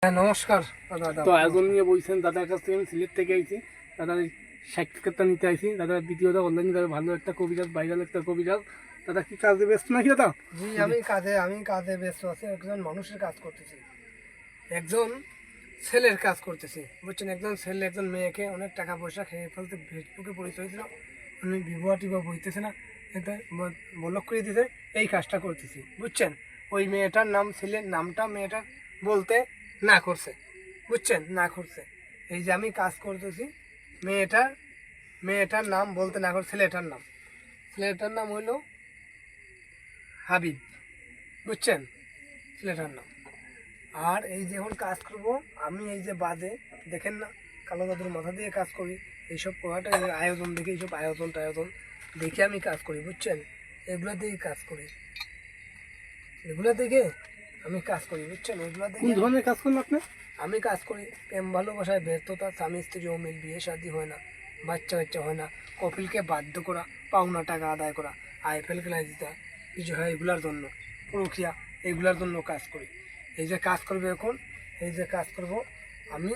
হ্যাঁ, নমস্কার দাদা। তো আয়োজন নিয়ে বলছেন দাদার কাছ থেকে আমি সিলেট থেকে আইছি। দাদার এই সাক্ষাৎকারটা নিতে আইছি। দাদার দ্বিতীয়টা অনলাইনে দাদা ভালো একটা কবিরাজ, ভাইরাল একটা কবিরাজ। দাদা কি কাজে ব্যস্ত নাকি দাদা? জি, আমি কাজে ব্যস্ত আছি। একজন মানুষের কাজ করতেছি, একজন ছেলের কাজ করতেছি, বুঝছেন। একজন ছেলে একজন মেয়েকে অনেক টাকা পয়সা খেয়ে ফেলতে ফেসবুকে পরিচয় দিল, উনি বিবাহ টিবাহ বইতেছে না, এতে বলক করে দিতে এই কাজটা করতেছি, বুঝছেন। ওই মেয়েটার নাম, ছেলের নামটা মেয়েটার বলতে না করছে, বুঝছেন, না করছে। এই যে আমি কাজ করতেছি, মেয়েটার নাম বলতে না করছে। ছেলেটার নাম হইল হাবিব, বুঝছেন, ছেলেটার নাম। আর এই যে এখন কাজ করব আমি, এই যে বাদে দেখেন না কালো দাদুর মাথা দিয়ে কাজ করি, এইসব পোহাটা আয়োজন দেখে, এইসব আয়োজন দেখে আমি কাজ করি, বুঝছেন। এগুলো দেখে কাজ করি, এগুলো দেখে আমি কাজ করি, বুঝছেন। এগুলো দেখে কোন ধরনের কাজ করেন আপনি? আমি কাজ করি প্রেম ভালোবাসায় ব্যর্থতা, স্বামী স্ত্রী অমিল, বিয়ে শাদী হয় না, বাচ্চা হয় না, কপিলকে বাধ্য করা, পাওনা টাকা আদায় করা, আইপিএল খেলায় দিতে কিছু হয়, এগুলার জন্য প্রক্রিয়া, এগুলার জন্য কাজ করি। এই যে কাজ করবে এখন, এই যে কাজ করব আমি,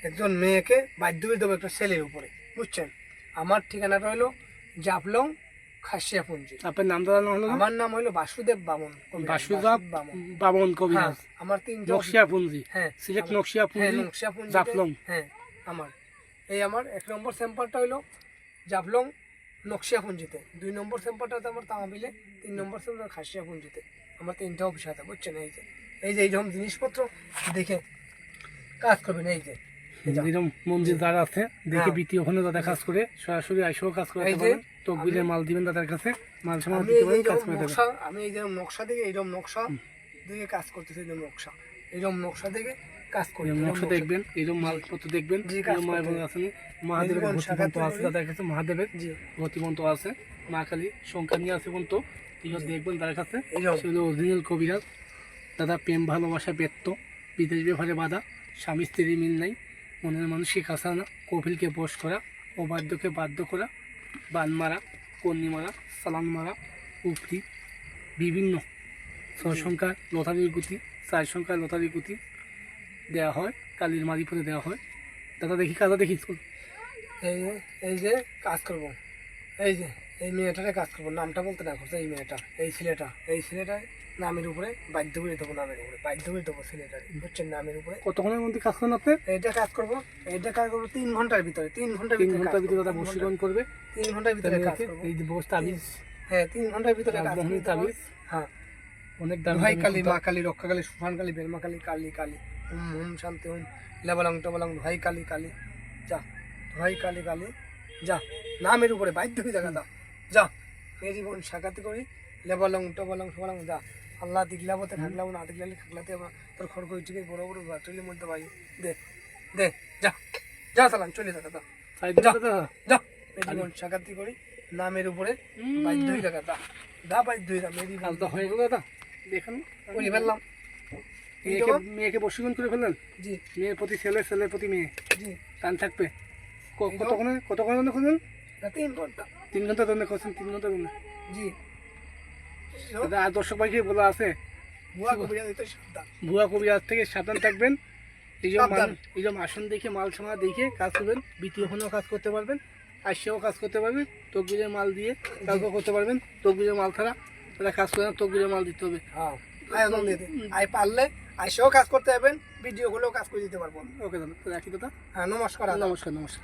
একজন মেয়েকে বাধ্য করে দেবো একটা ছেলের উপরে, বুঝছেন। আমার ঠিকানাটা হলো জাফলং, খাসিয়াপুঞ্জি। আপনার নাম দাদা হলো? আমার নাম হলো বাসুদেব বামন। বাসুদেব বামন কবিরাজ, আমার 3 নকশিয়াপুঞ্জি। হ্যাঁ, সিলেট হ্যাঁ, নকশিয়াপুঞ্জি, নকশিয়াপুঞ্জি, জাফলং। হ্যাঁ, আমার আমার 1 নম্বর চেম্বারটা হইলো জাফলং নকশিয়াপুঞ্জিতে, 2 নম্বর চেম্বারটা হচ্ছে আমার তামাবিলে, 3 নম্বর চেম্বার খাসিয়াপুঞ্জিতে। আমার 3টা অফিস আছে, বুঝছেন। এই যে এইরকম জিনিসপত্র দেখে কাজ করবেন। এই যে এরকম মন্দির যারা আছে দেখে বিটি ওখানে দাদা কাজ করে, সরাসরি আইসেও কাজ করতে পারেন। তকবিরের মাল দিবেন দাদার কাছে, মাল সামান দিতে পারেন, কাজ করে দেবেন। আমি এই যে নকশা দেখে, এইরকম নকশা দেখে কাজ করতেছি, এইরকম নকশা দেখে কাজ করি। নকশা দেখবেন, এইরকম মালপত্র দেখবেন, মহাদেবের গতিমন্ত্র আছে দাদার কাছে, মহাদেবের গতিমন্ত্র আছে, মা কালী সংখ্যা নিয়ে আছে পর্যন্ত দেখবেন তার কাছে। সেগুলো অরিজিনাল কবিরাজ। দাদা প্রেম ভালোবাসা ব্যর্থ, বিদেশ ব্যাপারে বাধা, স্বামী স্ত্রীর মিল নাই, মনের মানুষকে কাছে আনা, কপিলকে বশ করা, অবাধ্যকে বাধ্য করা, বান মারা, কন্নি মারা, সালান মারা, উফরি, বিভিন্ন 6 সংখ্যার লতারির গুতি, 4 সংখ্যার লতারির গুতি দেওয়া হয়, কালির মারিফতে দেওয়া হয়। দাদা দেখি কাজটা দেখি। এই যে কাজ করব, এই যে এই মেয়েটারে কাজ করবো, নামটা বলতে না করছে। এই মেয়েটা, এই ছেলেটা নামের উপরে বাধ্য করে দেবো, ছেলেটারে, বুঝছেন, নামের উপরে। কতক্ষণের মধ্যে কাজ করেন আপনি? এইটা কাজ করবো 3 ঘন্টার ভিতরে। 3 ঘন্টার ভিতরে দাদা বশীকরণ করবে। 3 ঘন্টার ভিতরে কাজ করবো। এই যে বস তাবিজ, হ্যাঁ, 3 ঘন্টার ভিতরে কাজ করবো। তাবিজ, হ্যাঁ, অনেক দাম। ভাই কালী, মা কালী, রক্ষা কালী, সুফান কালী, বেলমা কালী, কালী কালী, হুম শান্তি, হুম লেবালং টবালং, ভাই কালী যা, ভাই কালী যা, নামের উপরে বাধ্য হয়ে দেখা যা, এই জীবন সাকাতে করি, লেবালং টবালং সবালং যা, আল্লাহ দিগলাবতে থাকলাম না, দিগলালি থাকলাতে আমার তোর খড় ঠিক বড় বড় বাটলির মধ্যে ভাই দে যা চালান চলে থাকা যা, এই জীবন সাকাতি করি, নামের উপরে বাধ্য হয়ে দেখা বাধ্য হয়ে যা, মেরি কাজটা হয়ে গেল দাদা। দেখেন করে ফেললাম। মেয়েকে বশীকরণ করে ফেললেন। জি, মেয়ের প্রতি ছেলে, ছেলের প্রতি মেয়ে, জি, টান থাকবে। কতক্ষণ ধরে খুঁজলেন? 3 ঘন্টা। 3 ঘন্টা ধরে খুঁজছেন? 3 ঘন্টা ধরে? জি, দাদা আর দর্শক ভাইকে বলা আছে, ভুয়া কবিরাজ হইতে সাবধান। ভুয়া কবিরাজ থেকে সাবধান থাকবেন। এইরকম আসন দেখে, মাল সামা দেখে কাজ করবেন। দ্বিতীয় ওখানেও কাজ করতে পারবেন, আসছেও কাজ করতে পারবেন। তকবিরের মাল দিয়ে কাজও করতে পারবেন। তকবিরের মাল ছাড়া তারা কাজ করে না, তকবিরের মাল দিতে হবে। হ্যাঁ, আয়োজন দিতে পারলে আইসেও কাজ করতে পারবেন, ভিডিও গুলোও কাজ করে দিতে পারবো। ওকে দাদা, রাখি দাদা। হ্যাঁ, নমস্কার। নমস্কার।